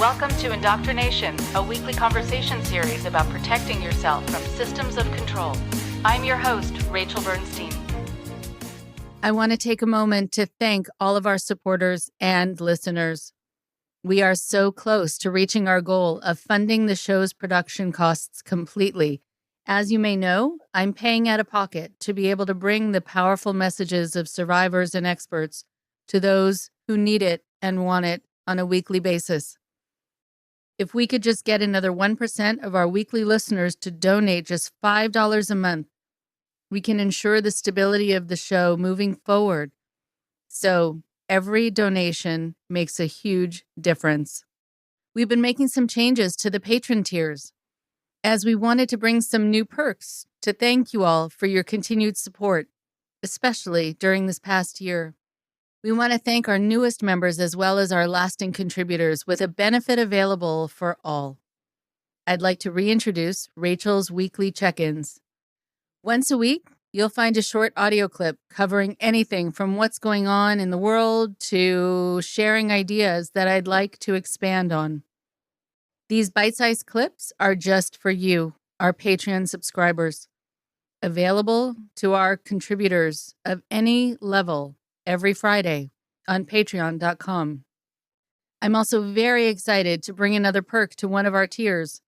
Welcome to Indoctrination, a weekly conversation series about protecting yourself from systems of control. I'm your host, Rachel Bernstein. I want to take a moment to thank all of our supporters and listeners. We are so close to reaching our goal of funding the show's production costs completely. As you may know, I'm paying out of pocket to be able to bring the powerful messages of survivors and experts to those who need it and want it on a weekly basis. If we could just get another 1% of our weekly listeners to donate just $5 a month, we can ensure the stability of the show moving forward. So every donation makes a huge difference. We've been making some changes to the patron tiers, as we wanted to bring some new perks to thank you all for your continued support, especially during this past year. We want to thank our newest members as well as our lasting contributors with a benefit available for all. I'd like to reintroduce Rachel's weekly check-ins. Once a week, you'll find a short audio clip covering anything from what's going on in the world to sharing ideas that I'd like to expand on. These bite-sized clips are just for you, our Patreon subscribers, available to our contributors of any level every Friday on patreon.com. I'm also very excited to bring another perk to one of our tiers.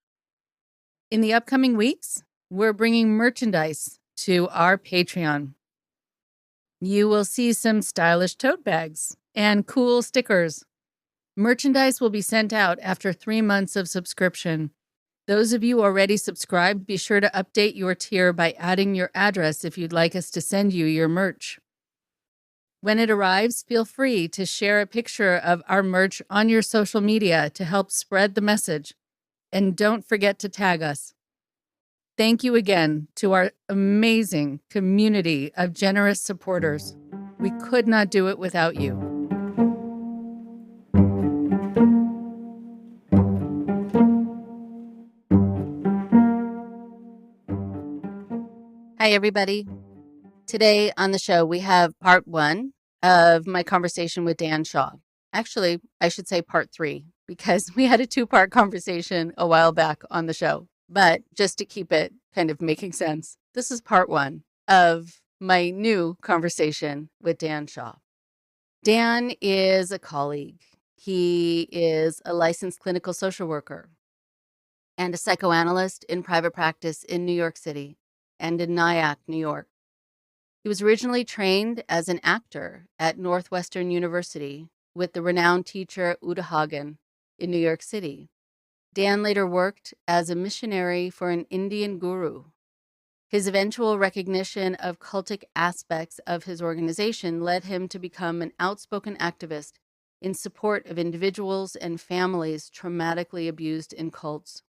In the upcoming weeks, we're bringing merchandise to our Patreon. You will see some stylish tote bags and cool stickers. Merchandise will be sent out after 3 months of subscription. Those of you already subscribed, be sure to update your tier by adding your address if you'd like us to send you your merch. When it arrives, feel free to share a picture of our merch on your social media to help spread the message. And don't forget to tag us. Thank you again to our amazing community of generous supporters. We could not do it without you. Hi, everybody. Today on the show, we have part 1 of my conversation with Dan Shaw. Actually, I should say part 3, because we had a 2-part conversation a while back on the show. But just to keep it kind of making sense, this is part 1 of my new conversation with Dan Shaw. Dan is a colleague. He is a licensed clinical social worker and a psychoanalyst in private practice in New York City and in Nyack, New York. He was originally trained as an actor at Northwestern University with the renowned teacher Uta Hagen in New York City. Dan later worked as a missionary for an Indian guru. His eventual recognition of cultic aspects of his organization led him to become an outspoken activist in support of individuals and families traumatically abused in cults.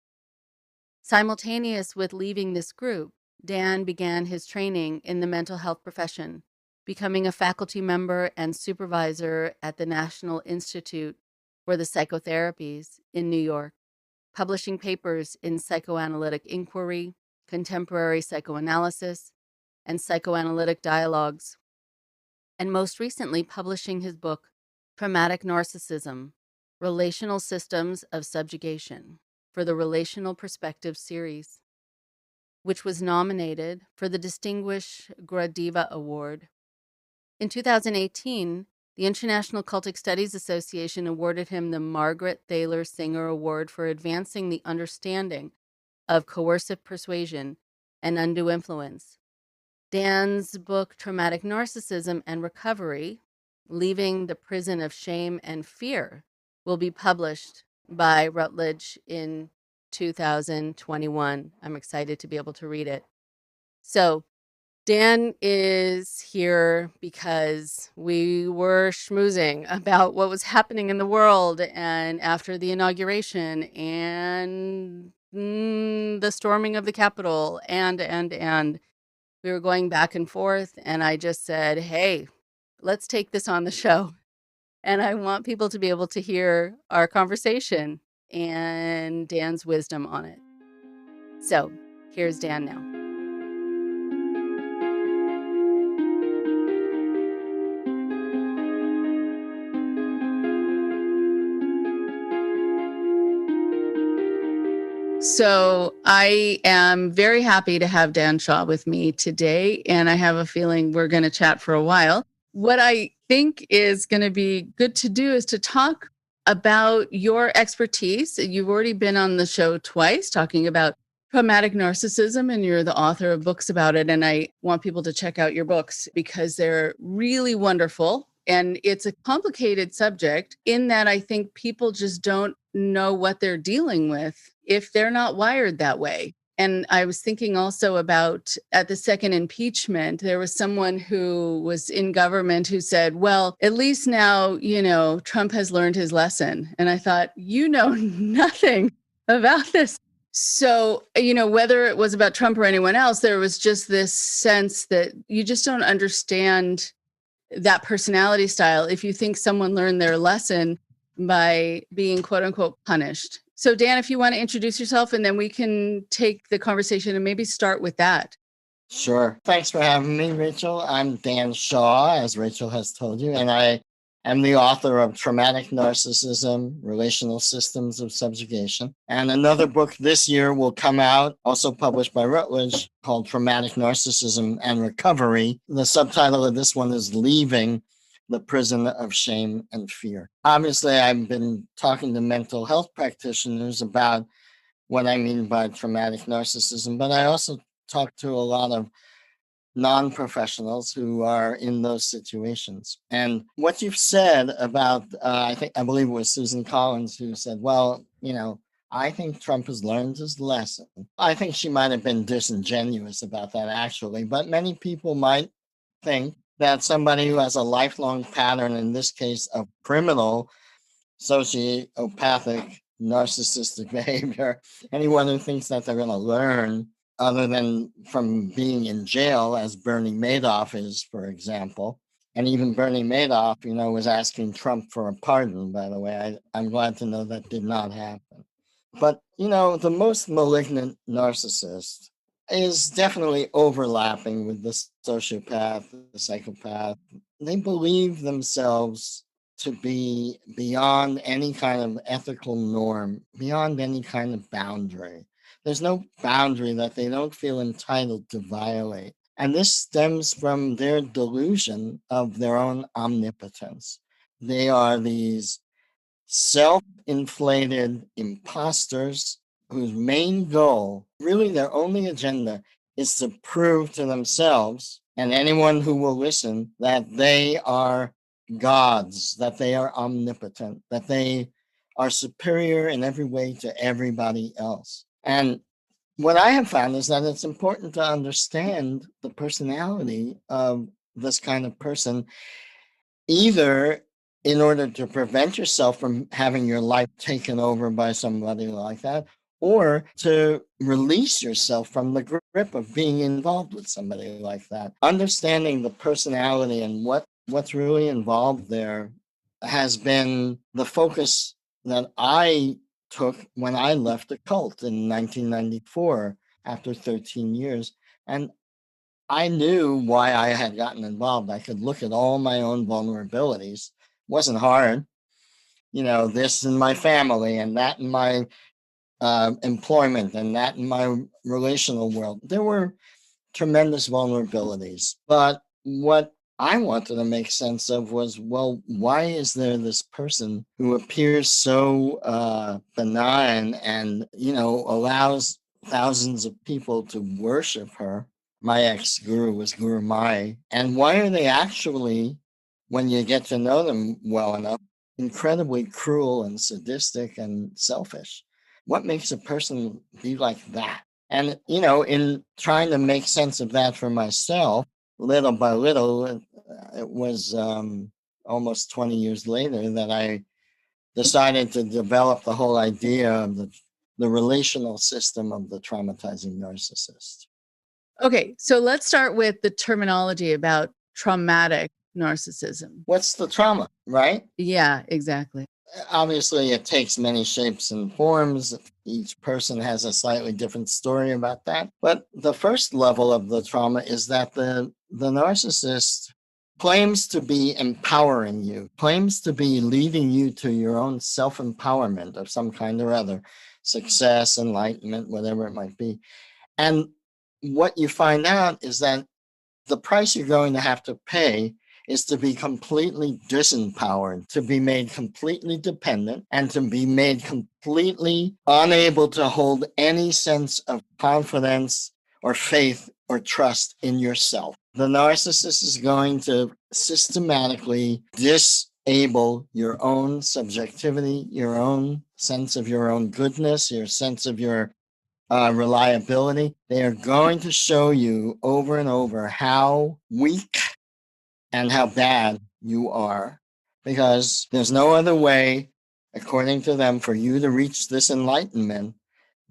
Simultaneous with leaving this group, Dan began his training in the mental health profession, becoming a faculty member and supervisor at the National Institute for the Psychotherapies in New York, publishing papers in psychoanalytic inquiry, contemporary psychoanalysis, and psychoanalytic dialogues, and most recently publishing his book, Traumatic Narcissism, Relational Systems of Subjugation, for the Relational Perspective series, which was nominated for the Distinguished Gradiva Award. In 2018, the International Cultic Studies Association awarded him the Margaret Thaler Singer Award for advancing the understanding of coercive persuasion and undue influence. Dan's book, Traumatic Narcissism and Recovery, Leaving the Prison of Shame and Fear, will be published by Routledge in 2021. I'm excited to be able to read it. So, Dan is here because we were schmoozing about what was happening in the world and after the inauguration and the storming of the Capitol and we were going back and forth, and I just said, hey, let's take this on the show. And I want people to be able to hear our conversation and Dan's wisdom on it. So here's Dan now. So I am very happy to have Dan Shaw with me today, and I have a feeling we're going to chat for a while. What I think is going to be good to do is to talk about your expertise. You've already been on the show twice talking about traumatic narcissism, and you're the author of books about it. And I want people to check out your books because they're really wonderful. And it's a complicated subject in that I think people just don't know what they're dealing with if they're not wired that way. And I was thinking also about at the second impeachment, there was someone who was in government who said, well, at least now, Trump has learned his lesson. And I thought, nothing about this. So, whether it was about Trump or anyone else, there was just this sense that you just don't understand that personality style if you think someone learned their lesson by being quote unquote punished. So Dan, if you want to introduce yourself and then we can take the conversation and maybe start with that. Sure. Thanks for having me, Rachel. I'm Dan Shaw, as Rachel has told you, and I am the author of Traumatic Narcissism, Relational Systems of Subjugation. And another book this year will come out, also published by Routledge, called Traumatic Narcissism and Recovery. The subtitle of this one is Leaving the Prison of Shame and Fear. Obviously, I've been talking to mental health practitioners about what I mean by traumatic narcissism, but I also talk to a lot of non-professionals who are in those situations. And what you've said about, I believe it was Susan Collins who said, well, I think Trump has learned his lesson. I think she might have been disingenuous about that, actually, but many people might think that somebody who has a lifelong pattern, in this case of criminal, sociopathic, narcissistic behavior, anyone who thinks that they're going to learn other than from being in jail, as Bernie Madoff is, for example. And even Bernie Madoff, was asking Trump for a pardon, by the way. I'm glad to know that did not happen. But, the most malignant narcissist is definitely overlapping with the sociopath, the psychopath. They believe themselves to be beyond any kind of ethical norm, beyond any kind of boundary. There's no boundary that they don't feel entitled to violate. And this stems from their delusion of their own omnipotence. They are these self-inflated imposters whose main goal, really their only agenda, is to prove to themselves and anyone who will listen that they are gods, that they are omnipotent, that they are superior in every way to everybody else. And what I have found is that it's important to understand the personality of this kind of person, either in order to prevent yourself from having your life taken over by somebody like that, or to release yourself from the grip of being involved with somebody like that. Understanding the personality and what's really involved there has been the focus that I took when I left the cult in 1994 after 13 years. And I knew why I had gotten involved. I could look at all my own vulnerabilities. It wasn't hard. This in my family and that in my employment and that in my relational world. There were tremendous vulnerabilities. But what I wanted to make sense of was, well, why is there this person who appears so benign and, allows thousands of people to worship her? My ex-guru was Guru Mai. And why are they actually, when you get to know them well enough, incredibly cruel and sadistic and selfish? What makes a person be like that? And, in trying to make sense of that for myself, little by little, it was almost 20 years later that I decided to develop the whole idea of the relational system of the traumatizing narcissist. Okay, so let's start with the terminology about traumatic narcissism. What's the trauma, right? Yeah, exactly. Obviously, it takes many shapes and forms. Each person has a slightly different story about that. But the first level of the trauma is that the narcissist claims to be empowering you, claims to be leading you to your own self-empowerment of some kind or other, success, enlightenment, whatever it might be. And what you find out is that the price you're going to have to pay is to be completely disempowered, to be made completely dependent, and to be made completely unable to hold any sense of confidence or faith or trust in yourself. The narcissist is going to systematically disable your own subjectivity, your own sense of your own goodness, your sense of your reliability. They are going to show you over and over how weak and how bad you are, because there's no other way, according to them, for you to reach this enlightenment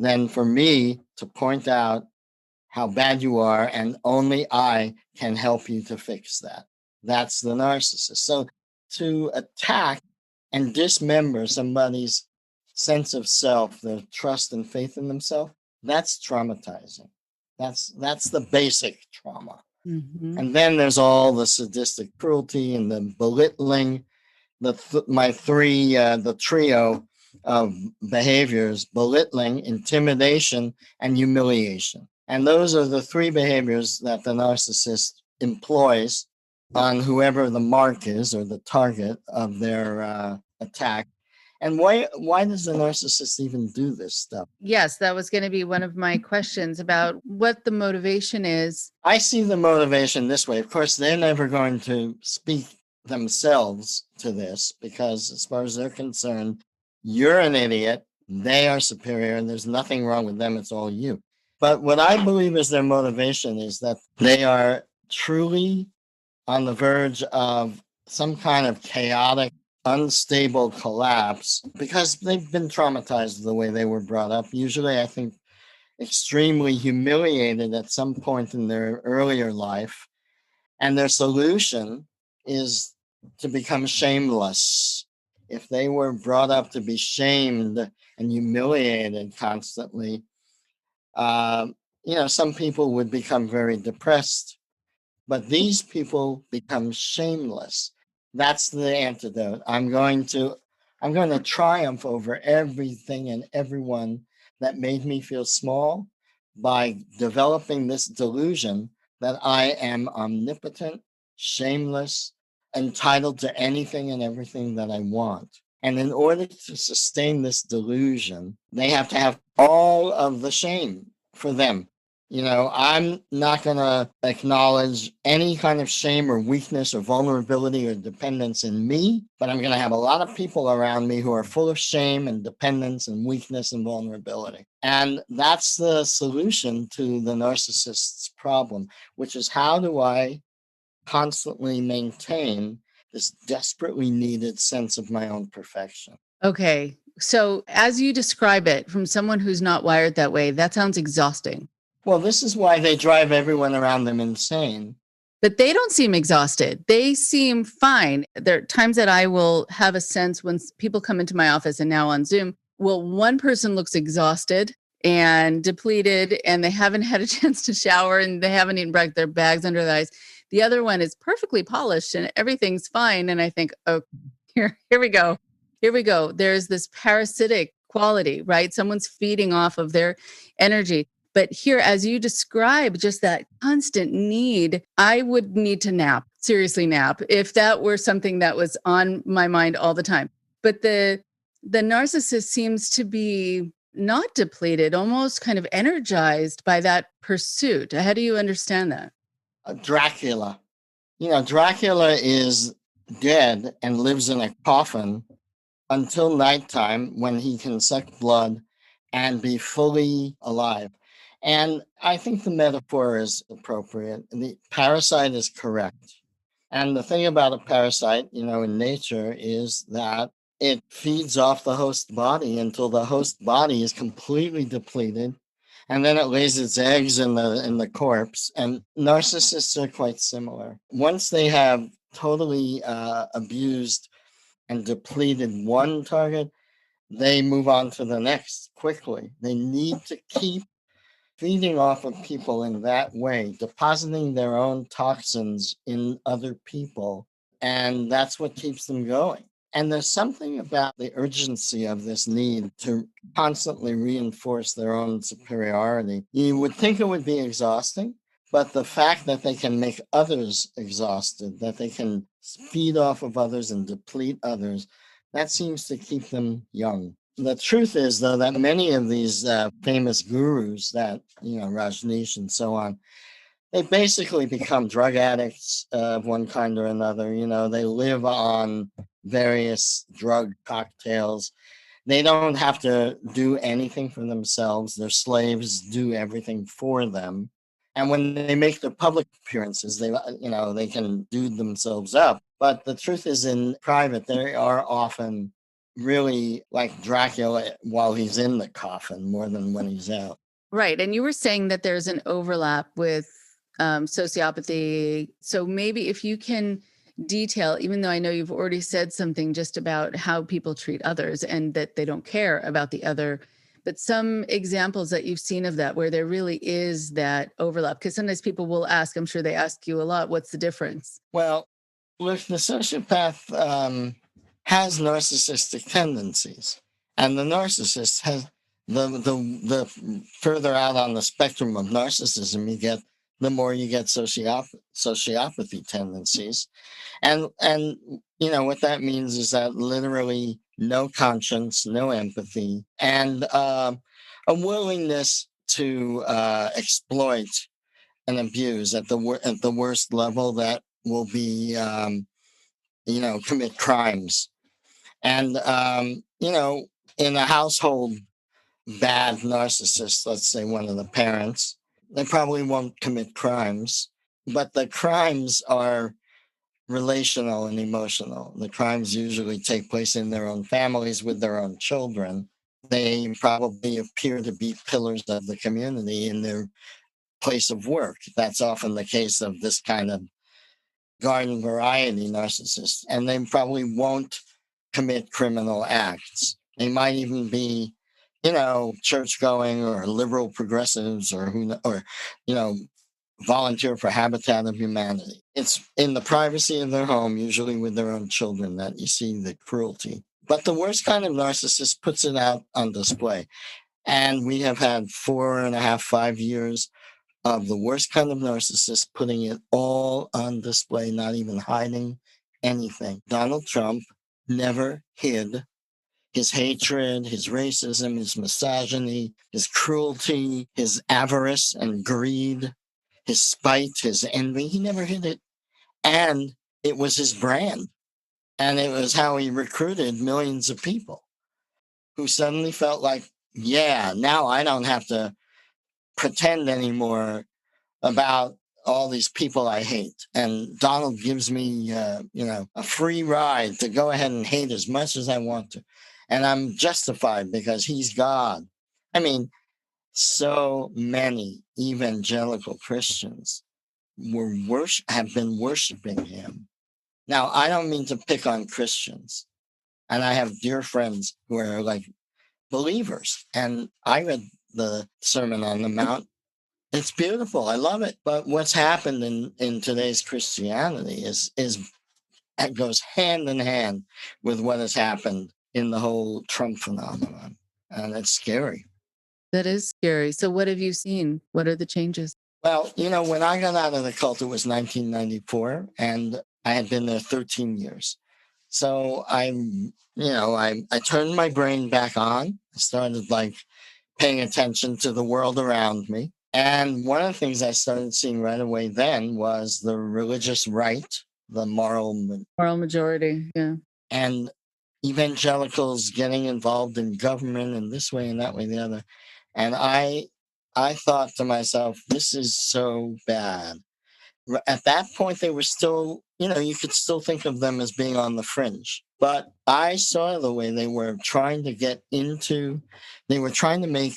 than for me to point out how bad you are, and only I can help you to fix that. That's the narcissist. So to attack and dismember somebody's sense of self, their trust and faith in themselves, that's traumatizing. That's the basic trauma. Mhm. And then there's all the sadistic cruelty and the belittling, the trio of behaviors: belittling, intimidation, and humiliation. And those are the three behaviors that the narcissist employs on whoever the mark is or the target of their attack. And why does the narcissist even do this stuff? Yes, that was going to be one of my questions about what the motivation is. I see the motivation this way. Of course, they're never going to speak themselves to this, because as far as they're concerned, you're an idiot, they are superior, and there's nothing wrong with them, it's all you. But what I believe is their motivation is that they are truly on the verge of some kind of chaotic, unstable collapse, because they've been traumatized the way they were brought up. Usually, I think, extremely humiliated at some point in their earlier life. And their solution is to become shameless. If they were brought up to be shamed and humiliated constantly, some people would become very depressed, but these people become shameless. That's the antidote. I'm going to triumph over everything and everyone that made me feel small by developing this delusion that I am omnipotent, shameless, entitled to anything and everything that I want. And in order to sustain this delusion, they have to have all of the shame for them. I'm not going to acknowledge any kind of shame or weakness or vulnerability or dependence in me, but I'm going to have a lot of people around me who are full of shame and dependence and weakness and vulnerability. And that's the solution to the narcissist's problem, which is, how do I constantly maintain this desperately needed sense of my own perfection? Okay. So, as you describe it from someone who's not wired that way, that sounds exhausting. Well, this is why they drive everyone around them insane. But they don't seem exhausted. They seem fine. There are times that I will have a sense when people come into my office, and now on Zoom, well, one person looks exhausted and depleted, and they haven't had a chance to shower, and they haven't eaten breakfast, their bags under their eyes. The other one is perfectly polished and everything's fine. And I think, oh, here we go. Here we go. There's this parasitic quality, right? Someone's feeding off of their energy. But here, as you describe, just that constant need, I would need to nap, seriously nap, if that were something that was on my mind all the time. But the narcissist seems to be not depleted, almost kind of energized by that pursuit. How do you understand that? Dracula. Dracula is dead and lives in a coffin until nighttime, when he can suck blood and be fully alive. And I think the metaphor is appropriate. The parasite is correct. And the thing about a parasite, in nature, is that it feeds off the host body until the host body is completely depleted. And then it lays its eggs in the corpse. And narcissists are quite similar. Once they have totally abused and depleted one target, they move on to the next quickly. They need to keep feeding off of people in that way, depositing their own toxins in other people. And that's what keeps them going. And there's something about the urgency of this need to constantly reinforce their own superiority. You would think it would be exhausting, but the fact that they can make others exhausted, that they can feed off of others and deplete others, that seems to keep them young. The truth is, though, that many of these famous gurus that, Rajneesh and so on, they basically become drug addicts of one kind or another. They live on various drug cocktails. They don't have to do anything for themselves. Their slaves do everything for them. And when they make their public appearances, they can do themselves up. But the truth is, in private, they are often really like Dracula while he's in the coffin more than when he's out. Right. And you were saying that there's an overlap with sociopathy. So maybe if you can detail, even though I know you've already said something just about how people treat others and that they don't care about the other, but some examples that you've seen of that where there really is that overlap. Because sometimes people will ask, I'm sure they ask you a lot, what's the difference? Well, look, the sociopath has narcissistic tendencies, and the narcissist has the further out on the spectrum of narcissism you get, the more you get sociopathy tendencies, and what that means is that literally no conscience, no empathy, and a willingness to exploit and abuse at the worst level that will be commit crimes. And in a household, bad narcissist, let's say one of the parents, they probably won't commit crimes, but the crimes are relational and emotional. The crimes usually take place in their own families with their own children. They probably appear to be pillars of the community in their place of work. That's often the case of this kind of garden variety narcissist. And they probably won't commit criminal acts. They might even be, church going or liberal progressives or volunteer for Habitat of Humanity. It's in the privacy of their home, usually with their own children, that you see the cruelty. But the worst kind of narcissist puts it out on display. And we have had 4.5, 5 years of the worst kind of narcissist putting it all on display, not even hiding anything. Donald Trump never hid his hatred, his racism, his misogyny, his cruelty, his avarice and greed, his spite, his envy. He never hid it. And it was his brand. And it was how he recruited millions of people who suddenly felt like, yeah, now I don't have to pretend anymore about all these people I hate. And Donald gives me, a free ride to go ahead and hate as much as I want to. And I'm justified because he's God. I mean, so many evangelical Christians have been worshiping him. Now, I don't mean to pick on Christians. And I have dear friends who are like believers. And I read the Sermon on the Mount. It's beautiful. I love it. But what's happened in today's Christianity is it goes hand in hand with what has happened in the whole Trump phenomenon. And it's scary. That is scary. So what have you seen? What are the changes? Well, when I got out of the cult, it was 1994, and I had been there 13 years. So I turned my brain back on. I started paying attention to the world around me. And one of the things I started seeing right away then was the religious right, the moral majority, yeah. And evangelicals getting involved in government in this way and that way and the other. And I thought to myself, this is so bad. At that point, they were still, you could still think of them as being on the fringe. But I saw the way they were trying to make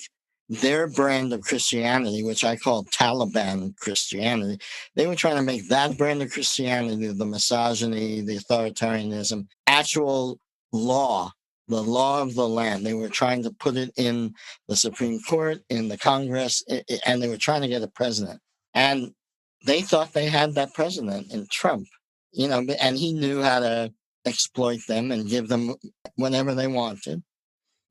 their brand of Christianity, which I call Taliban Christianity. They were trying to make that brand of Christianity, the misogyny, the authoritarianism, actual law the law of the land. They were trying to put it in the Supreme Court, in the Congress, and they were trying to get a president. And they thought they had that president in Trump, and he knew how to exploit them and give them whatever they wanted.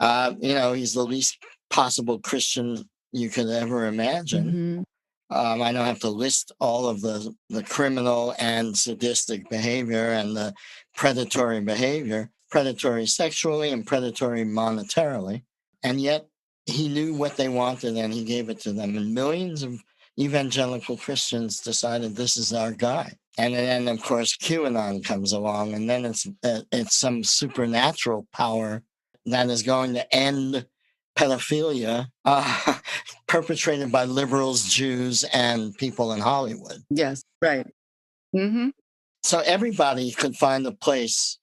He's the least possible Christian you could ever imagine. I don't have to list all of the criminal and sadistic behavior and the predatory behavior, predatory sexually and predatory monetarily. And yet he knew what they wanted and he gave it to them. And millions of evangelical Christians decided this is our guy. And then, of course, QAnon comes along, and then it's some supernatural power that is going to end pedophilia perpetrated by liberals, Jews, and people in Hollywood. Yes, right. So everybody could find a place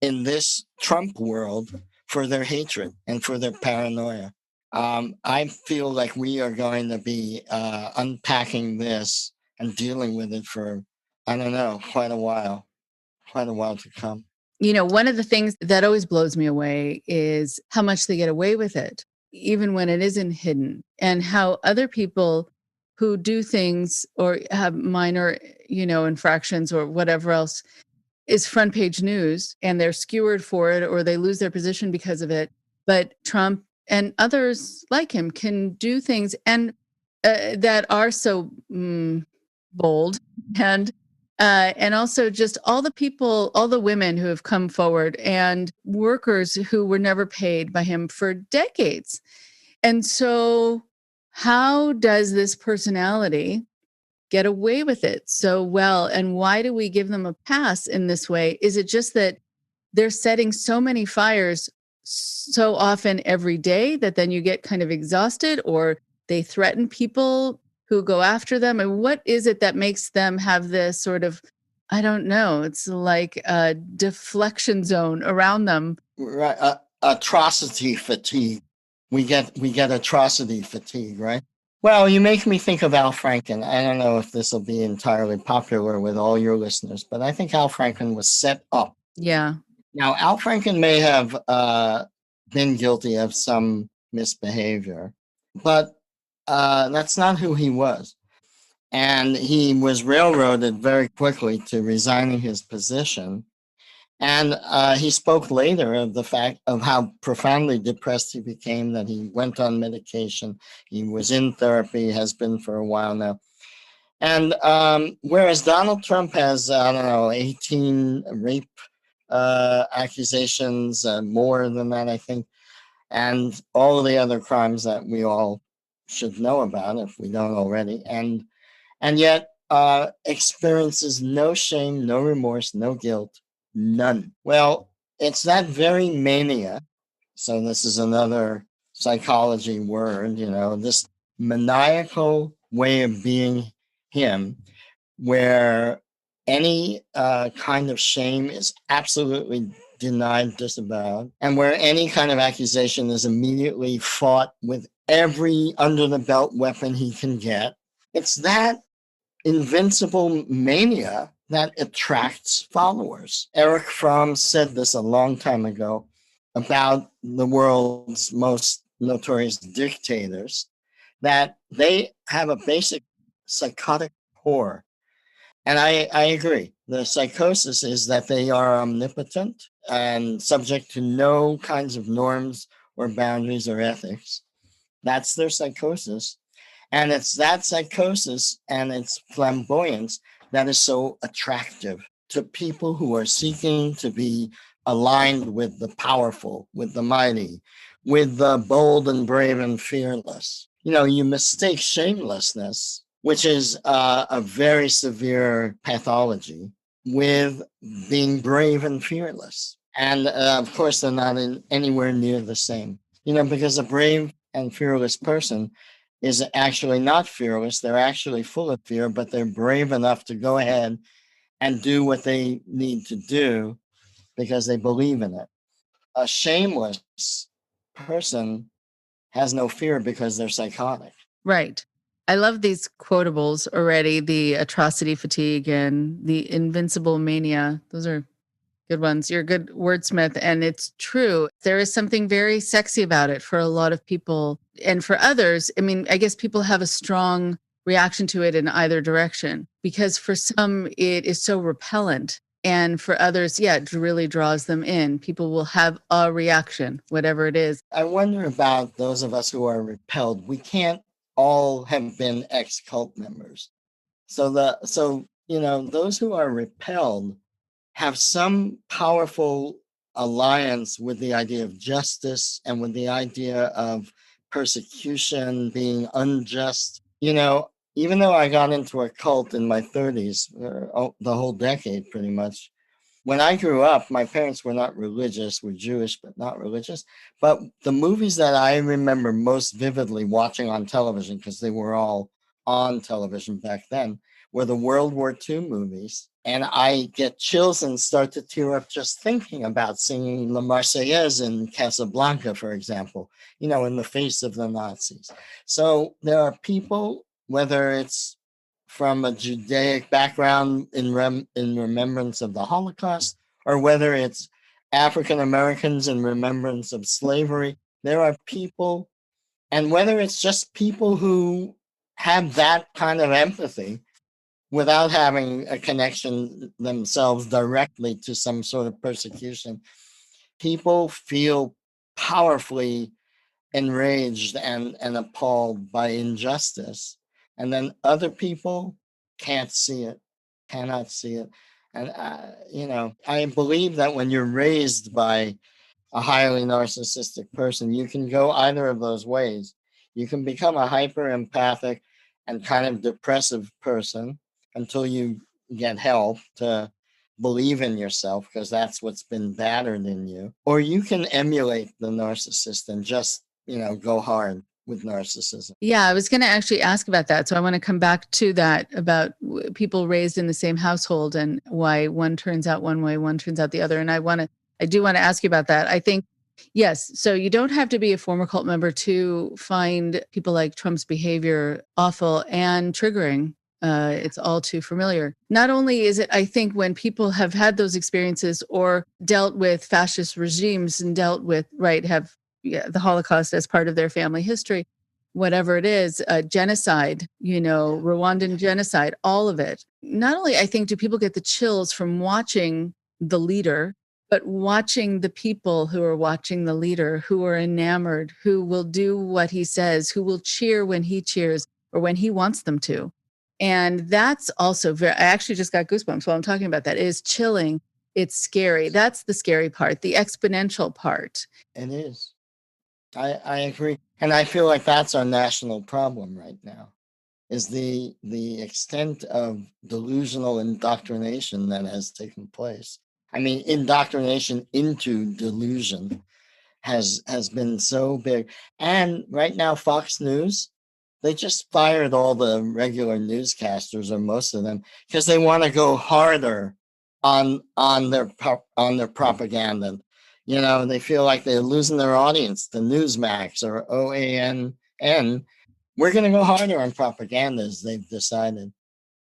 in this Trump world for their hatred and for their paranoia. I feel like we are going to be unpacking this and dealing with it for, I don't know, quite a while to come. One of the things that always blows me away is how much they get away with it, even when it isn't hidden, and how other people who do things or have minor, infractions or whatever else is front page news, and they're skewered for it or they lose their position because of it. But Trump and others like him can do things and that are so bold and also just all the people, all the women who have come forward and workers who were never paid by him for decades. And so how does this personality get away with it so well? And why do we give them a pass in this way? Is it just that they're setting so many fires so often every day that then you get kind of exhausted, or they threaten people who go after them? And what is it that makes them have this sort of, I don't know, it's like a deflection zone around them? Right. Atrocity fatigue. We get atrocity fatigue, right? Well, you make me think of Al Franken. I don't know if this will be entirely popular with all your listeners, but I think Al Franken was set up. Yeah. Now, Al Franken may have been guilty of some misbehavior, but that's not who he was. And he was railroaded very quickly to resigning his position. And he spoke later of the fact of how profoundly depressed he became, that he went on medication. He was in therapy, has been for a while now. And whereas Donald Trump has, 18 rape accusations, more than that, I think, and all of the other crimes that we all should know about if we don't already. And yet experiences no shame, no remorse, no guilt. None. Well, it's that very mania. So this is another psychology word, this maniacal way of being him, where any kind of shame is absolutely denied, disavowed, and where any kind of accusation is immediately fought with every under the belt weapon he can get. It's that invincible mania that attracts followers. Eric Fromm said this a long time ago about the world's most notorious dictators, that they have a basic psychotic core. And I agree. The psychosis is that they are omnipotent and subject to no kinds of norms or boundaries or ethics. That's their psychosis. And it's that psychosis and its flamboyance that is so attractive to people who are seeking to be aligned with the powerful, with the mighty, with the bold and brave and fearless. You mistake shamelessness, which is a very severe pathology, with being brave and fearless. And of course, they're not anywhere near the same, because a brave and fearless person is actually not fearless. They're actually full of fear, but they're brave enough to go ahead and do what they need to do because they believe in it. A shameless person has no fear because they're psychotic. Right. I love these quotables already, the atrocity fatigue and the invincible mania. Those are Good ones. You're a good wordsmith. And it's true. There is something very sexy about it for a lot of people. And for others, I mean, I guess people have a strong reaction to it in either direction because for some, it is so repellent. And for others, yeah, it really draws them in. People will have a reaction, whatever it is. I wonder about those of us who are repelled. We can't all have been ex-cult members. So those who are repelled have some powerful alliance with the idea of justice and with the idea of persecution being unjust. Even though I got into a cult in my 30s, the whole decade pretty much, when I grew up, my parents were not religious, were Jewish, but not religious. But the movies that I remember most vividly watching on television, because they were all on television back then, were the World War II movies. And I get chills and start to tear up just thinking about singing La Marseillaise in Casablanca, for example, in the face of the Nazis. So there are people, whether it's from a Judaic background in remembrance of the Holocaust, or whether it's African Americans in remembrance of slavery, there are people, and whether it's just people who have that kind of empathy without having a connection themselves directly to some sort of persecution, people feel powerfully enraged and appalled by injustice. And then other people can't see it, cannot see it. And, I believe that when you're raised by a highly narcissistic person, you can go either of those ways. You can become a hyper empathic and kind of depressive person until you get help to believe in yourself, because that's what's been battered in you. Or you can emulate the narcissist and just, go hard with narcissism. Yeah, I was going to actually ask about that. So I want to come back to that about people raised in the same household and why one turns out one way, one turns out the other. And I do want to ask you about that. I think, yes, so you don't have to be a former cult member to find people like Trump's behavior awful and triggering. It's all too familiar. Not only is it, I think, when people have had those experiences or dealt with fascist regimes and dealt with, have the Holocaust as part of their family history, whatever it is, genocide, Rwandan genocide, all of it. Not only, I think, do people get the chills from watching the leader, but watching the people who are watching the leader, who are enamored, who will do what he says, who will cheer when he cheers or when he wants them to. And that's also I actually just got goosebumps while I'm talking about that. It is chilling. It's scary. That's the scary part, the exponential part. It is. I agree. And I feel like that's our national problem right now, is the extent of delusional indoctrination that has taken place. I mean, indoctrination into delusion has been so big. And right now, Fox News, they just fired all the regular newscasters, or most of them, because they want to go harder on their propaganda. They feel like they're losing their audience to Newsmax or OANN. We're going to go harder on propaganda, as they've decided.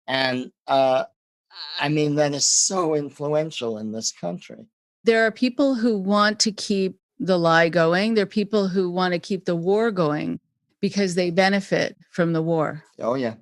And that is so influential in this country. There are people who want to keep the lie going. There are people who want to keep the war going because they benefit from the war. Oh, yeah.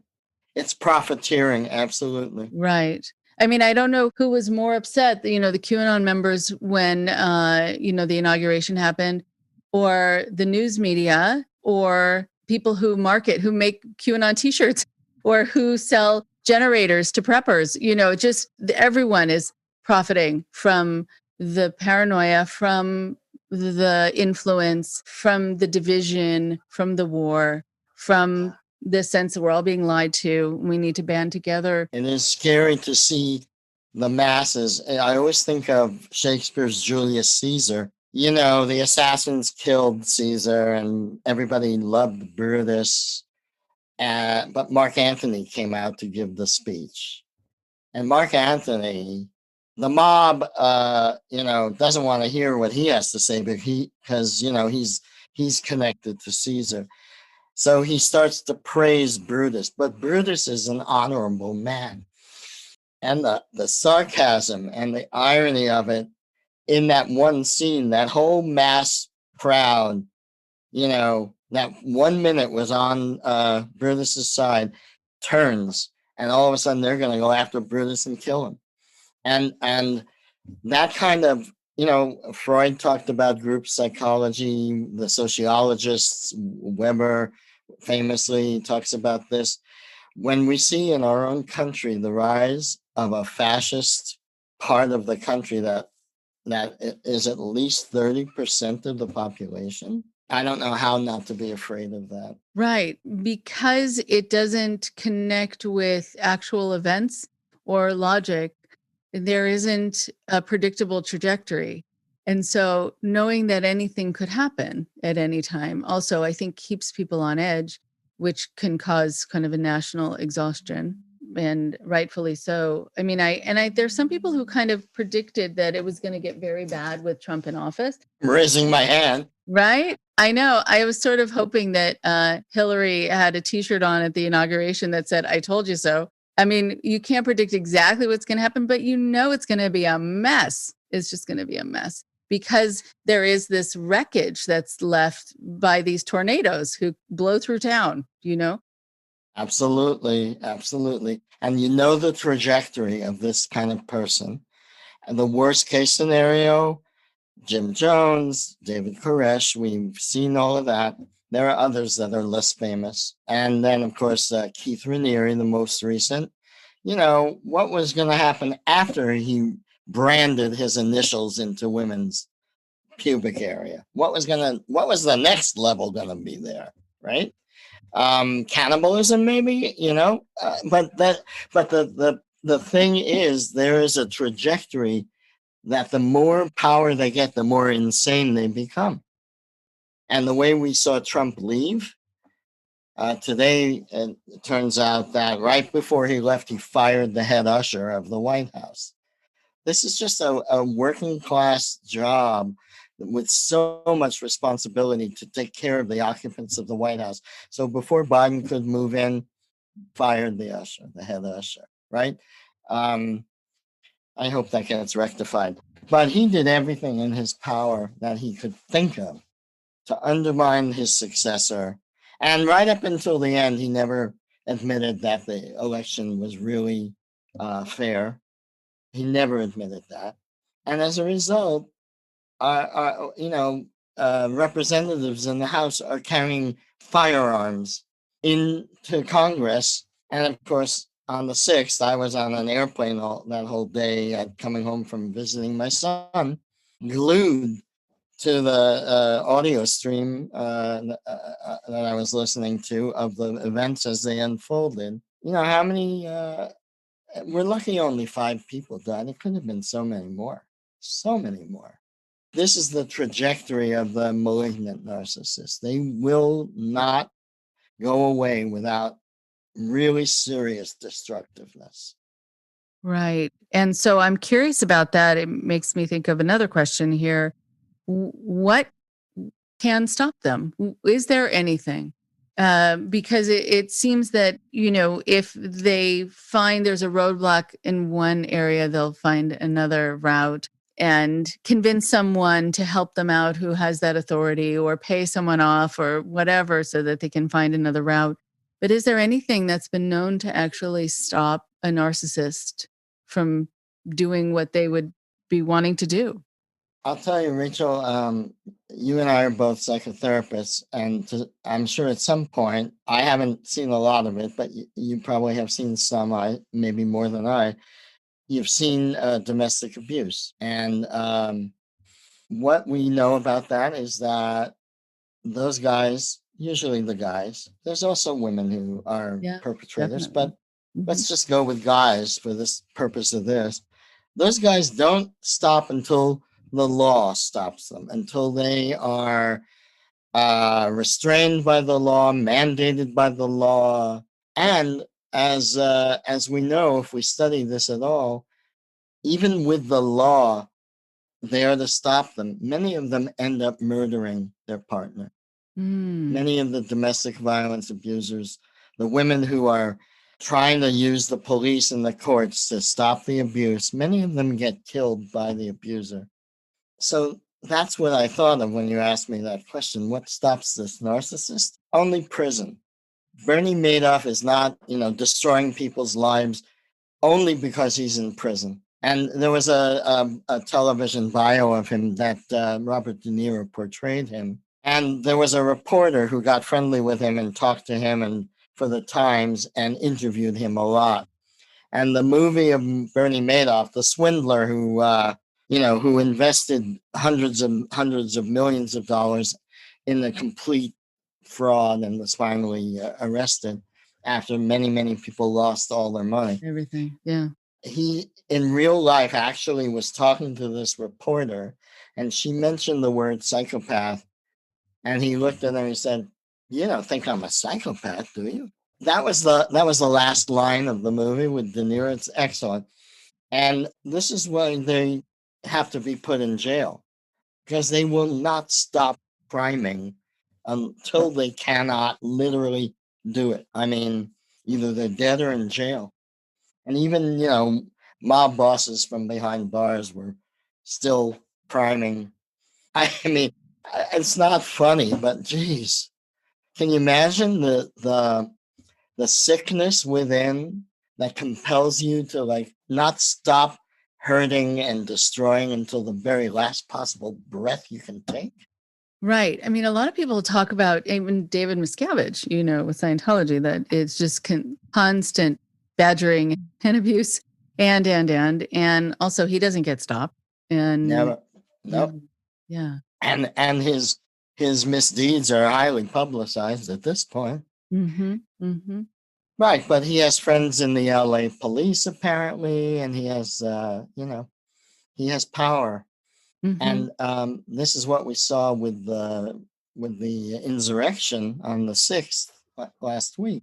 It's profiteering, absolutely. Right. I mean, I don't know who was more upset, the QAnon members when, the inauguration happened, or the news media, or people who make QAnon t-shirts, or who sell generators to preppers. Just everyone is profiting from the paranoia, from the influence, from the division, from the war, from the sense that we're all being lied to. We need to band together. It is scary to see the masses. I always think of Shakespeare's Julius Caesar. The assassins killed Caesar and everybody loved Brutus. But Mark Antony came out to give the speech. And Mark Antony, the mob, doesn't want to hear what he has to say, because he's connected to Caesar. So he starts to praise Brutus, but Brutus is an honorable man. And the sarcasm and the irony of it in that one scene, that whole mass crowd, that 1 minute was on Brutus's side, turns, and all of a sudden they're going to go after Brutus and kill him. And that kind of, Freud talked about group psychology, the sociologists, Weber famously talks about this. When we see in our own country the rise of a fascist part of the country that is at least 30% of the population, I don't know how not to be afraid of that. Right. Because it doesn't connect with actual events or logic, there isn't a predictable trajectory. And so knowing that anything could happen at any time also, I think, keeps people on edge, which can cause kind of a national exhaustion, and rightfully so. I mean, there's some people who kind of predicted that it was going to get very bad with Trump in office. I'm raising my hand. Right? I know. I was sort of hoping that Hillary had a T-shirt on at the inauguration that said, "I told you so." I mean, you can't predict exactly what's going to happen, but it's going to be a mess. It's just going to be a mess because there is this wreckage that's left by these tornadoes who blow through town, Absolutely. Absolutely. And the trajectory of this kind of person. And the worst case scenario, Jim Jones, David Koresh, we've seen all of that. There are others that are less famous. And then, of course, Keith Raniere, the most recent. What was going to happen after he branded his initials into women's pubic area? What was the next level going to be there, right? Cannibalism, maybe, but the thing is, there is a trajectory that the more power they get, the more insane they become. And the way we saw Trump leave, today, it turns out that right before he left, he fired the head usher of the White House. This is just a working class job with so much responsibility to take care of the occupants of the White House. So before Biden could move in, fired the head usher, right? I hope that gets rectified. But he did everything in his power that he could think of to undermine his successor. And right up until the end, he never admitted that the election was really fair. He never admitted that. And as a result, representatives in the House are carrying firearms into Congress. And of course, on the 6th, I was on an airplane that whole day, coming home from visiting my son, glued to the audio stream that I was listening to of the events as they unfolded. How many, we're lucky only 5 people died. It could have been so many more. So many more. This is the trajectory of the malignant narcissist. They will not go away without really serious destructiveness. Right. And so I'm curious about that. It makes me think of another question here. What can stop them? Is there anything? Because it seems that, if they find there's a roadblock in one area, they'll find another route and convince someone to help them out who has that authority, or pay someone off or whatever so that they can find another route. But is there anything that's been known to actually stop a narcissist from doing what they would be wanting to do? I'll tell you, Rachel, you and I are both psychotherapists, and I'm sure at some point, I haven't seen a lot of it, but you probably have seen some, maybe more than I. You've seen domestic abuse. And what we know about that is that those guys, usually the guys, there's also women who are perpetrators, Definitely. but let's just go with guys for this purpose of this. Those guys don't stop until the law stops them, until they are restrained by the law, mandated by the law. And as we know, if we study this at all, even with the law there to stop them, many of them end up murdering their partner. Many of the domestic violence abusers, the women who are trying to use the police and the courts to stop the abuse. Many of them get killed by the abuser. So that's what I thought of when you asked me that question. What stops this narcissist? Only prison. Bernie Madoff is not, destroying people's lives only because he's in prison. And there was a television bio of him that Robert De Niro portrayed him. And there was a reporter who got friendly with him and talked to him and for the Times and interviewed him a lot. And the movie of Bernie Madoff, the swindler who invested hundreds of millions of dollars in a complete fraud and was finally arrested after many people lost all their money. Everything. Yeah. He, in real life, actually was talking to this reporter, and she mentioned the word psychopath. And he looked at her and he said, "You don't think I'm a psychopath, do you?" That was the last line of the movie with De Niro. It's excellent. And this is why they have to be put in jail, because they will not stop criming until they cannot literally do it. I mean, either they're dead or in jail. And even, mob bosses from behind bars were still criming. I mean, it's not funny, but geez, can you imagine the sickness within that compels you to not stop hurting and destroying until the very last possible breath you can take? Right. I mean, a lot of people talk about, even David Miscavige, with Scientology, that it's just constant badgering and abuse and also he doesn't get stopped. And Never. Nope. Yeah. And his misdeeds are highly publicized at this point. Right, but he has friends in the LA police apparently, and he has he has power. And this is what we saw with the insurrection on the 6th last week.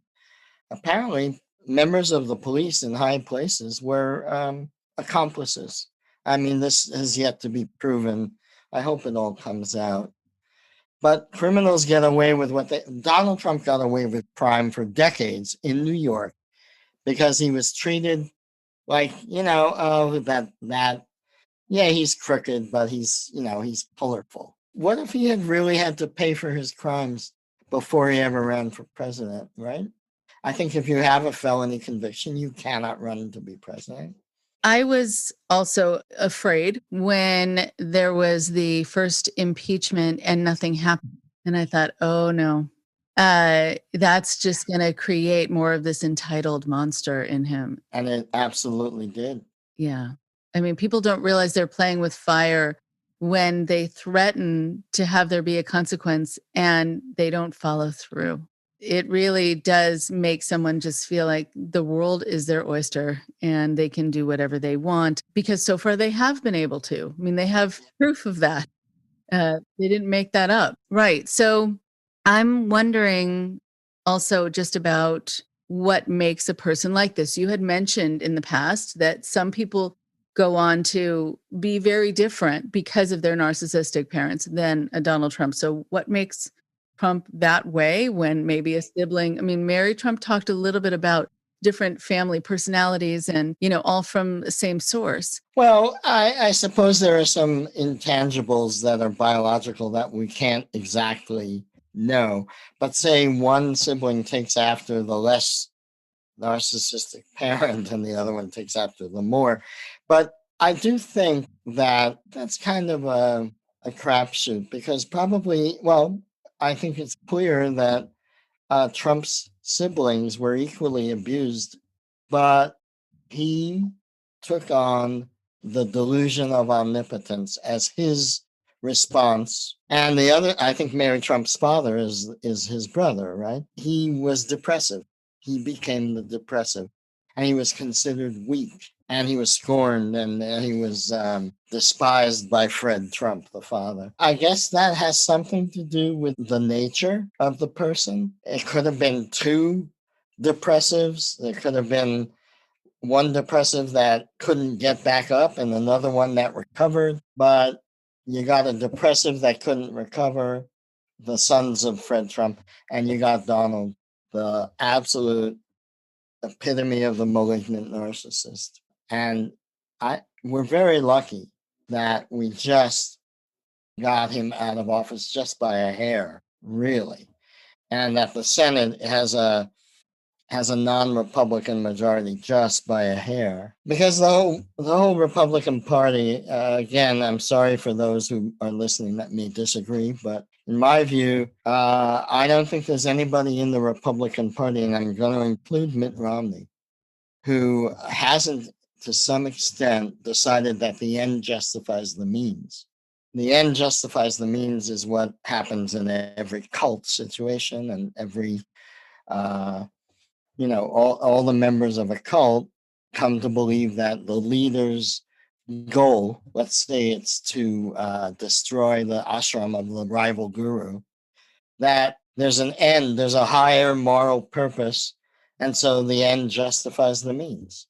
Apparently, members of the police in high places were accomplices. I mean, this has yet to be proven. I hope it all comes out. But criminals get away with Donald Trump got away with crime for decades in New York because he was treated like, yeah, he's crooked, but he's colorful. What if he had really had to pay for his crimes before he ever ran for president, right? I think if you have a felony conviction, you cannot run to be president. I was also afraid when there was the first impeachment and nothing happened. And I thought, oh no, that's just going to create more of this entitled monster in him. And it absolutely did. Yeah. I mean, people don't realize they're playing with fire when they threaten to have there be a consequence and they don't follow through. It really does make someone just feel like the world is their oyster and they can do whatever they want, because so far they have been able to. I mean, they have proof of that. They didn't make that up. Right. So I'm wondering also just about what makes a person like this. You had mentioned in the past that some people go on to be very different because of their narcissistic parents than a Donald Trump. So what makes Trump that way when maybe a sibling? I mean, Mary Trump talked a little bit about different family personalities and, all from the same source. Well, I suppose there are some intangibles that are biological that we can't exactly know. But say one sibling takes after the less narcissistic parent and the other one takes after the more. But I do think that that's kind of a crapshoot, because I think it's clear that Trump's siblings were equally abused, but he took on the delusion of omnipotence as his response. And the other, I think Mary Trump's father is his brother, right? He was depressive. He became the depressive, and he was considered weak, and he was scorned, and he was despised by Fred Trump, the father. I guess that has something to do with the nature of the person. It could have been two depressives. There could have been one depressive that couldn't get back up and another one that recovered. But you got a depressive that couldn't recover, the sons of Fred Trump, and you got Donald, the absolute epitome of the malignant narcissist. And we're very lucky that we just got him out of office just by a hair, really, and that the Senate has a non-Republican majority just by a hair, because the whole Republican Party, again, I'm sorry for those who are listening that may disagree, but in my view, I don't think there's anybody in the Republican Party, and I'm going to include Mitt Romney, who hasn't, to some extent, decided that the end justifies the means. The end justifies the means is what happens in every cult situation, and every all the members of a cult come to believe that the leader's goal, let's say it's to destroy the ashram of the rival guru, that there's an end, there's a higher moral purpose, and so the end justifies the means.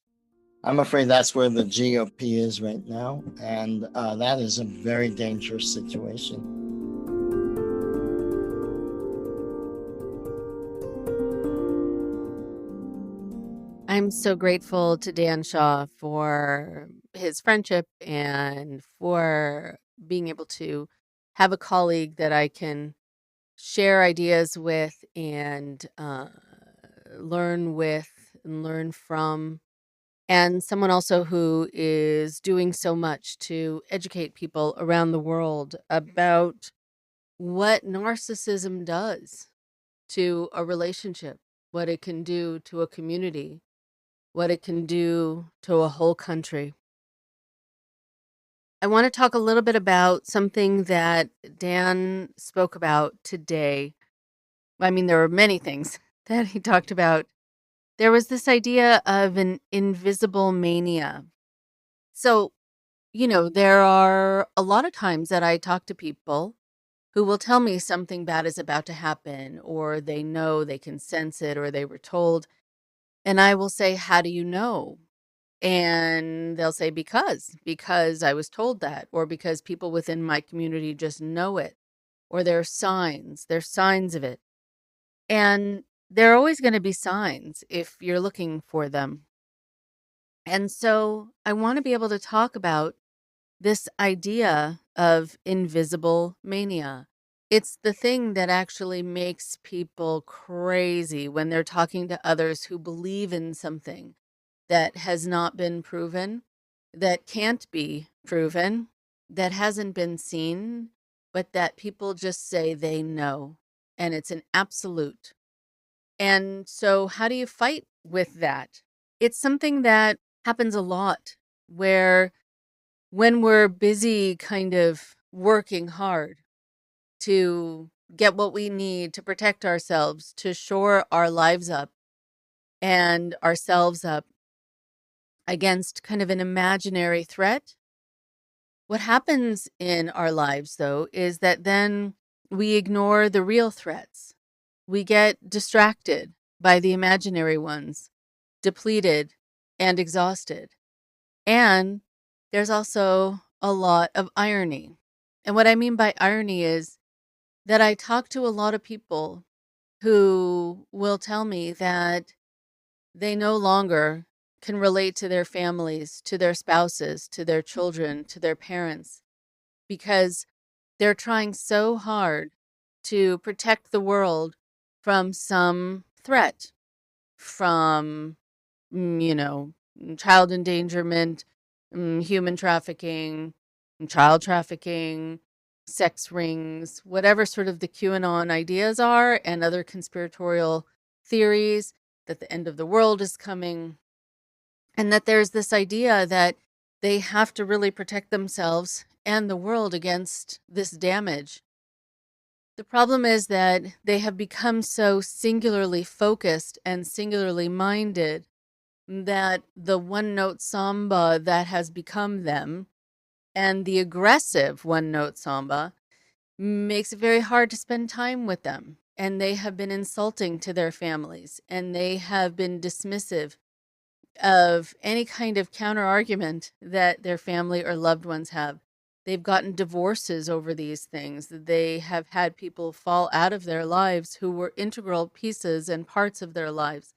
I'm afraid that's where the GOP is right now, and that is a very dangerous situation. I'm so grateful to Dan Shaw for his friendship and for being able to have a colleague that I can share ideas with and learn with and learn from, and someone also who is doing so much to educate people around the world about what narcissism does to a relationship, what it can do to a community, what it can do to a whole country. I want to talk a little bit about something that Dan spoke about today. I mean, there were many things that he talked about. There was this idea of an invisible mania. So, there are a lot of times that I talk to people who will tell me something bad is about to happen, or they know, they can sense it, or they were told. And I will say, how do you know? And they'll say, because I was told that, or because people within my community just know it, or there's signs of it. And there are always going to be signs if you're looking for them. And so I want to be able to talk about this idea of invisible mania. It's the thing that actually makes people crazy when they're talking to others who believe in something that has not been proven, that can't be proven, that hasn't been seen, but that people just say they know, and it's an absolute. And so, how do you fight with that? It's something that happens a lot where when we're busy kind of working hard to get what we need to protect ourselves, to shore our lives up and ourselves up against kind of an imaginary threat. What happens in our lives, though, is that then we ignore the real threats. We get distracted by the imaginary ones, depleted and exhausted. And there's also a lot of irony. And what I mean by irony is that I talk to a lot of people who will tell me that they no longer can relate to their families, to their spouses, to their children, to their parents, because they're trying so hard to protect the world from some threat, from, child endangerment, human trafficking, child trafficking, sex rings, whatever sort of the QAnon ideas are, and other conspiratorial theories that the end of the world is coming, and that there's this idea that they have to really protect themselves and the world against this damage. The problem is that they have become so singularly focused and singularly minded that the one-note samba that has become them, and the aggressive one-note samba, makes it very hard to spend time with them. And they have been insulting to their families, and they have been dismissive of any kind of counter argument that their family or loved ones have. They've gotten divorces over these things. They have had people fall out of their lives who were integral pieces and parts of their lives.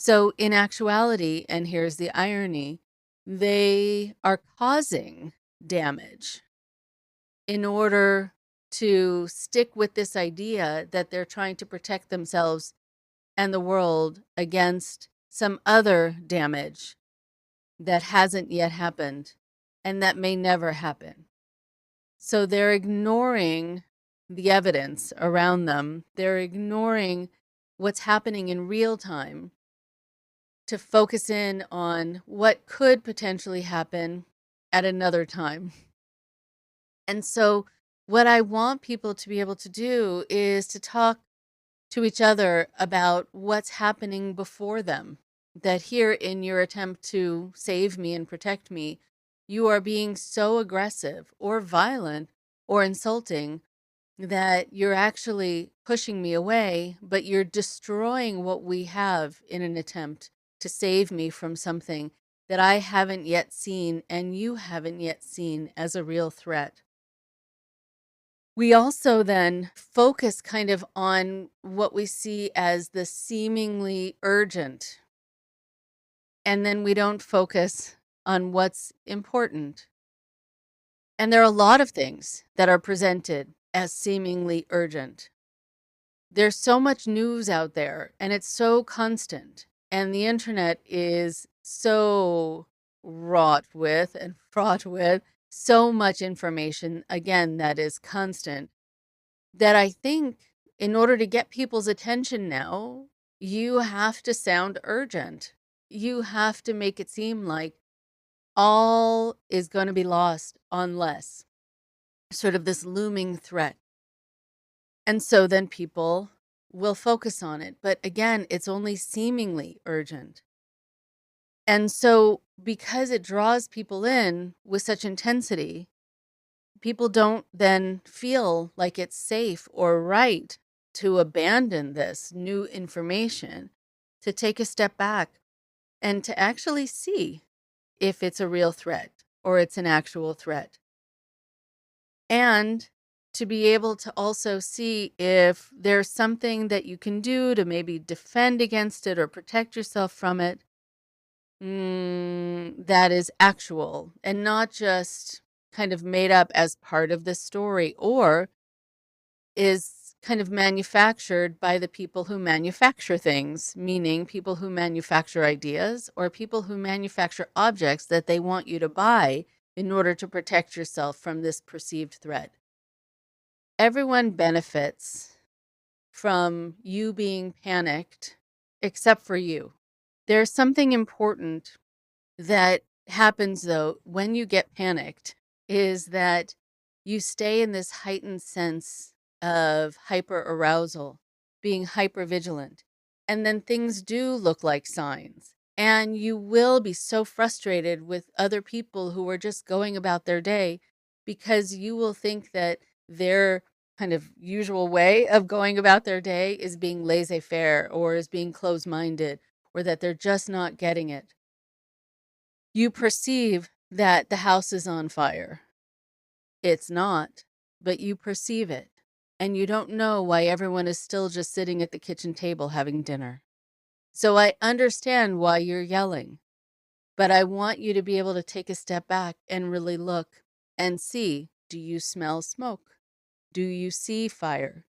So, in actuality, and here's the irony, they are causing damage in order to stick with this idea that they're trying to protect themselves and the world against some other damage that hasn't yet happened and that may never happen. So they're ignoring the evidence around them. They're ignoring what's happening in real time to focus in on what could potentially happen at another time. And so, what I want people to be able to do is to talk to each other about what's happening before them. That here, in your attempt to save me and protect me, you are being so aggressive or violent or insulting that you're actually pushing me away, but you're destroying what we have in an attempt to save me from something that I haven't yet seen and you haven't yet seen as a real threat. We also then focus kind of on what we see as the seemingly urgent, and then we don't focus on what's important. And there are a lot of things that are presented as seemingly urgent. There's so much news out there, and it's so constant, and the internet is so wrought with and fraught with so much information, again, that is constant, that I think in order to get people's attention now, you have to sound urgent. You have to make it seem like all is going to be lost unless sort of this looming threat. And so then people will focus on it. But again, it's only seemingly urgent. And so because it draws people in with such intensity, people don't then feel like it's safe or right to abandon this new information, to take a step back and to actually see if it's a real threat or it's an actual threat. And to be able to also see if there's something that you can do to maybe defend against it or protect yourself from it, that is actual and not just kind of made up as part of the story, or is kind of manufactured by the people who manufacture things, meaning people who manufacture ideas or people who manufacture objects that they want you to buy in order to protect yourself from this perceived threat. Everyone benefits from you being panicked except for you. There's something important that happens, though, when you get panicked, is that you stay in this heightened sense of hyper arousal, being hyper vigilant. And then things do look like signs. And you will be so frustrated with other people who are just going about their day because you will think that their kind of usual way of going about their day is being laissez-faire or is being closed-minded, or that they're just not getting it. You perceive that the house is on fire. It's not, but you perceive it. And you don't know why everyone is still just sitting at the kitchen table having dinner. So I understand why you're yelling, but I want you to be able to take a step back and really look and see, do you smell smoke? Do you see fire?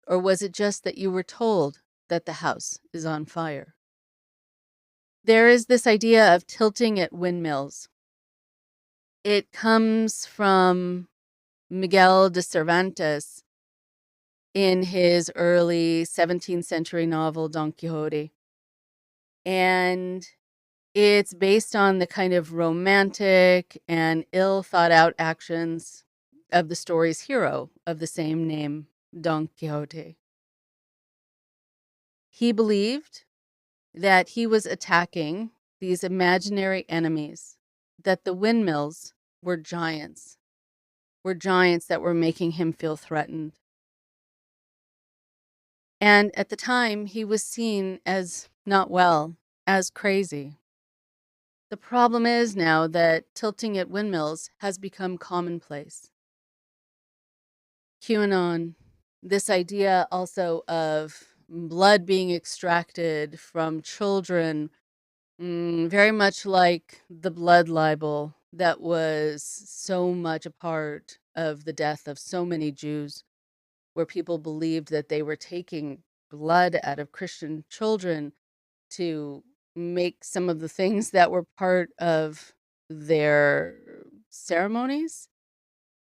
Or was it just that you were told that the house is on fire? There is this idea of tilting at windmills. It comes from Miguel de Cervantes in his early 17th century novel, Don Quixote. And it's based on the kind of romantic and ill thought out actions of the story's hero of the same name, Don Quixote. He believed that he was attacking these imaginary enemies, that the windmills were giants that were making him feel threatened. And at the time, he was seen as not well, as crazy. The problem is now that tilting at windmills has become commonplace. Qanon, this idea also of blood being extracted from children, very much like the blood libel that was so much a part of the death of so many Jews, where people believed that they were taking blood out of Christian children to make some of the things that were part of their ceremonies,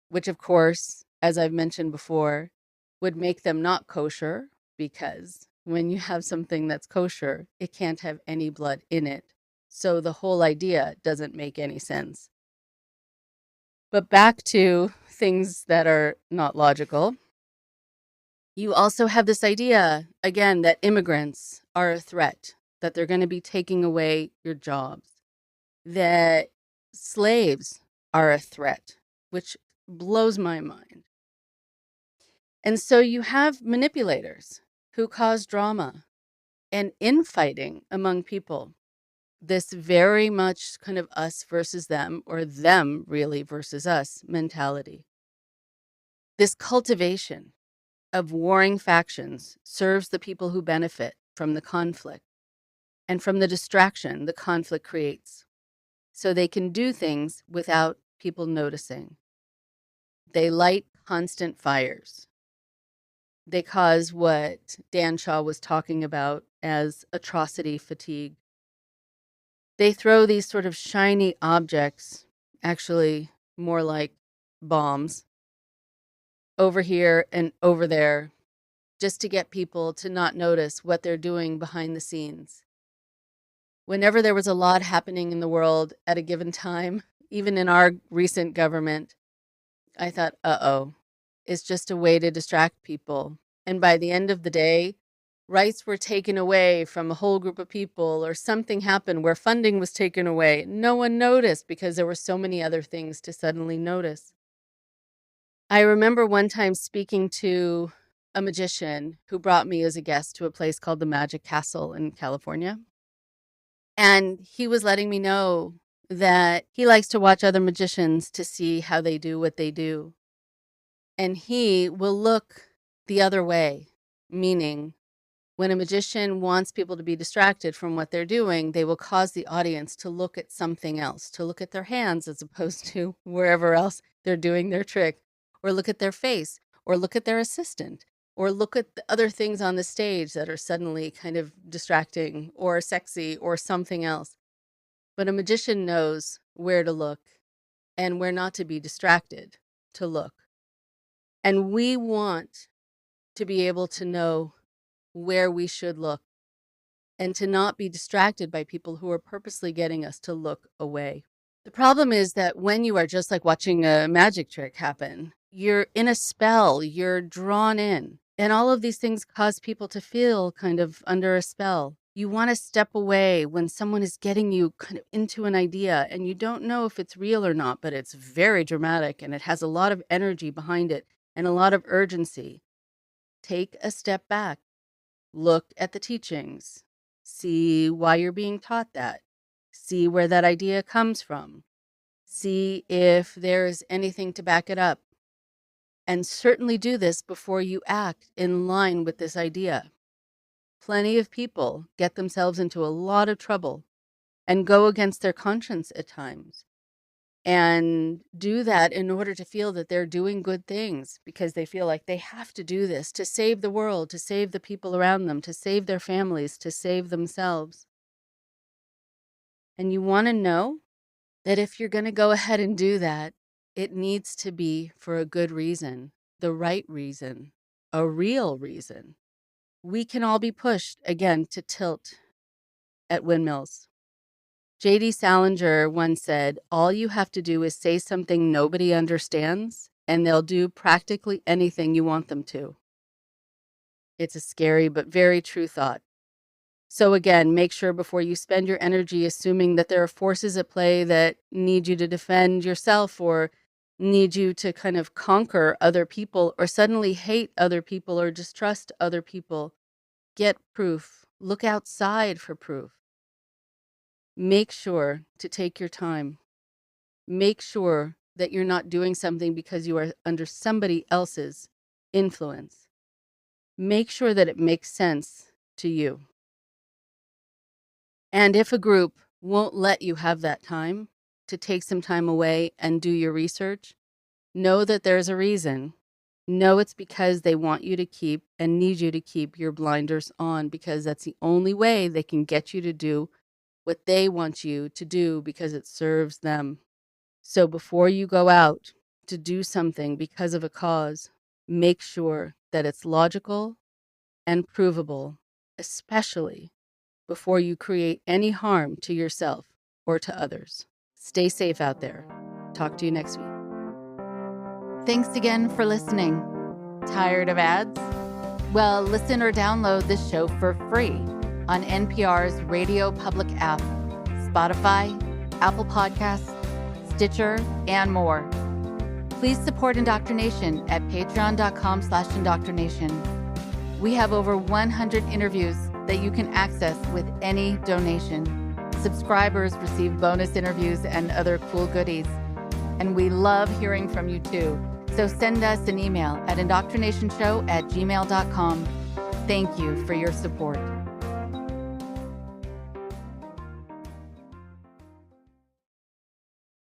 which, of course, as I've mentioned before, would make them not kosher, because when you have something that's kosher, it can't have any blood in it. So the whole idea doesn't make any sense. But back to things that are not logical. You also have this idea, again, that immigrants are a threat, that they're going to be taking away your jobs, that slaves are a threat, which blows my mind. And so you have manipulators who cause drama and infighting among people. This very much kind of us versus them, or them really versus us mentality. This cultivation of warring factions serves the people who benefit from the conflict and from the distraction the conflict creates, so they can do things without people noticing. They light constant fires. They cause what Dan Shaw was talking about as atrocity fatigue. They throw these sort of shiny objects, actually more like bombs, over here and over there, just to get people to not notice what they're doing behind the scenes. Whenever there was a lot happening in the world at a given time, even in our recent government, I thought, uh-oh, it's just a way to distract people. And by the end of the day, rights were taken away from a whole group of people, or something happened where funding was taken away. No one noticed because there were so many other things to suddenly notice. I remember one time speaking to a magician who brought me as a guest to a place called the Magic Castle in California. And he was letting me know that he likes to watch other magicians to see how they do what they do. And he will look the other way, meaning when a magician wants people to be distracted from what they're doing, they will cause the audience to look at something else, to look at their hands as opposed to wherever else they're doing their trick, or look at their face, or look at their assistant, or look at the other things on the stage that are suddenly kind of distracting or sexy or something else. But a magician knows where to look and where not to be distracted to look. And we want to be able to know where we should look and to not be distracted by people who are purposely getting us to look away. The problem is that when you are just like watching a magic trick happen, you're in a spell, you're drawn in, and all of these things cause people to feel kind of under a spell. You want to step away when someone is getting you kind of into an idea and you don't know if it's real or not, but it's very dramatic and it has a lot of energy behind it and a lot of urgency. Take a step back. Look at the teachings. See why you're being taught that. See where that idea comes from. See if there's anything to back it up. And certainly do this before you act in line with this idea. Plenty of people get themselves into a lot of trouble and go against their conscience at times, and do that in order to feel that they're doing good things because they feel like they have to do this to save the world, to save the people around them, to save their families, to save themselves. And you want to know that if you're going to go ahead and do that, it needs to be for a good reason, the right reason, a real reason. We can all be pushed, again, to tilt at windmills. J.D. Salinger once said, all you have to do is say something nobody understands, and they'll do practically anything you want them to. It's a scary but very true thought. So again, make sure before you spend your energy assuming that there are forces at play that need you to defend yourself or need you to kind of conquer other people or suddenly hate other people or distrust other people. Get proof. Look outside for proof. Make sure to take your time. Make sure that you're not doing something because you are under somebody else's influence. make sure that it makes sense to you. And if a group won't let you have that time to take some time away and do your research, know that there's a reason. Know it's because they want you to keep and need you to keep your blinders on, because that's the only way they can get you to do what they want you to do, because it serves them. So before you go out to do something because of a cause, make sure that it's logical and provable, especially before you create any harm to yourself or to others. Stay safe out there. Talk to you next week. Thanks again for listening. Tired of ads? Well, listen or download this show for free on NPR's Radio Public app, Spotify, Apple Podcasts, Stitcher, and more. Please support Indoctrination at patreon.com/indoctrination. We have over 100 interviews that you can access with any donation. Subscribers receive bonus interviews and other cool goodies. And we love hearing from you too. So send us an email at indoctrinationshow@gmail.com. Thank you for your support.